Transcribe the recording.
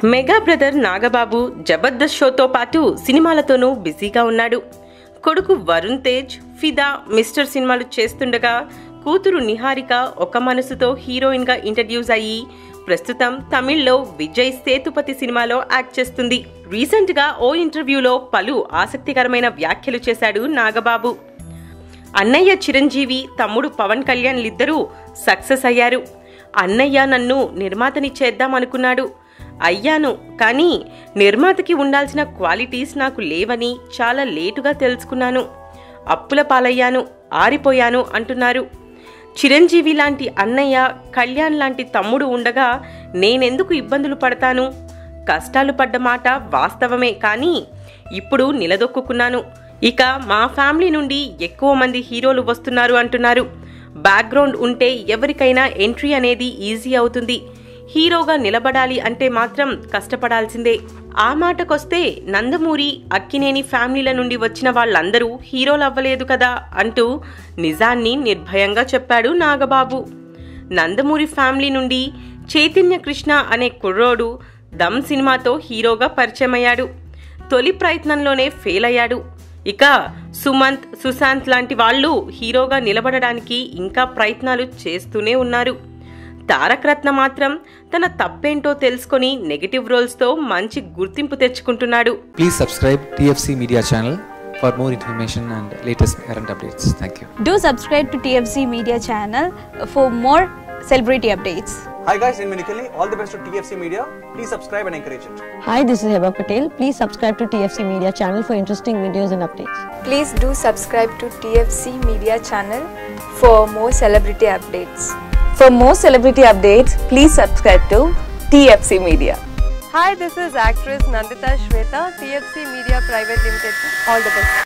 Mega brother Nagababu Jabardasth షోతో పాటు సినిమాలతోనూ బిజీగా ఉన్నాడు. కొడుకు వరుణ్ తేజ్ ఫిదా, మిస్టర్ సినిమాలు చేస్తుండగా కూతురు నిహారిక ఒక మనసుతో హీరోయిన్గా ఇంట్రడ్యూస్ అయ్యి ప్రస్తుతం తమిళ్లో విజయ్ సేతుపతి సినిమాలో యాక్ట్ చేస్తుంది. రీసెంట్గా ఓ ఇంటర్వ్యూలో పలు ఆసక్తికరమైన వ్యాఖ్యలు చేశాడు నాగబాబు. అన్నయ్య చిరంజీవి, తమ్ముడు పవన్ కళ్యాణ్లిద్దరూ సక్సెస్ అయ్యారు. అన్నయ్య నన్ను నిర్మాతని చేద్దామనుకున్నాడు, అయ్యాను. కానీ నిర్మాతకి ఉండాల్సిన క్వాలిటీస్ నాకు లేవని చాలా లేటుగా తెలుసుకున్నాను. అప్పుల పాలయ్యాను, ఆరిపోయాను అంటున్నారు. చిరంజీవి లాంటి అన్నయ్య, కళ్యాణ్ లాంటి తమ్ముడు ఉండగా నేనెందుకు ఇబ్బందులు పడతాను? కష్టాలు పడ్డ మాట వాస్తవమే, కానీ ఇప్పుడు నిలదొక్కున్నాను. ఇక మా ఫ్యామిలీ నుండి ఎక్కువ మంది హీరోలు వస్తున్నారు అంటున్నారు. బ్యాక్గ్రౌండ్ ఉంటే ఎవరికైనా ఎంట్రీ అనేది ఈజీ అవుతుంది. హీరోగా నిలబడాలి అంటే మాత్రం కష్టపడాల్సిందే. ఆ మాటకొస్తే నందమూరి, అక్కినేని ఫ్యామిలీల నుండి వచ్చిన వాళ్ళందరూ హీరోలు అవ్వలేదు కదా అంటూ నిజాన్ని నిర్భయంగా చెప్పాడు నాగబాబు. నందమూరి ఫ్యామిలీ నుండి చైతన్య కృష్ణ అనే కుర్రోడు దమ్ సినిమాతో హీరోగా పరిచయమయ్యాడు. తొలి ప్రయత్నంలోనే ఫెయిల్ అయ్యాడు. ఇక సుమంత్, సుశాంత్ లాంటి వాళ్ళు హీరోగా నిలబడడానికి ఇంకా ప్రయత్నాలు చేస్తూనే ఉన్నారు. తారక రత్న మాత్రం తన తప్పేంటో తెలుసుకొని నెగటివ్ రోల్స్ తో మంచి గుర్తింపు తెచ్చుకుంటున్నాడు. Please subscribe TFC Media channel for more information and latest current updates. Thank you. Do subscribe to TFC Media channel for more celebrity updates. Hi guys, in Minikali, all the best to TFC Media. Please subscribe and encourage it. Hi, this is Heba Patel. Please subscribe to TFC Media channel for interesting videos and updates. Please do subscribe to TFC Media channel for more celebrity updates. For more celebrity updates, please subscribe to TFC Media. Hi, this is actress Nandita Shweta, TFC Media Private Limited. All the best.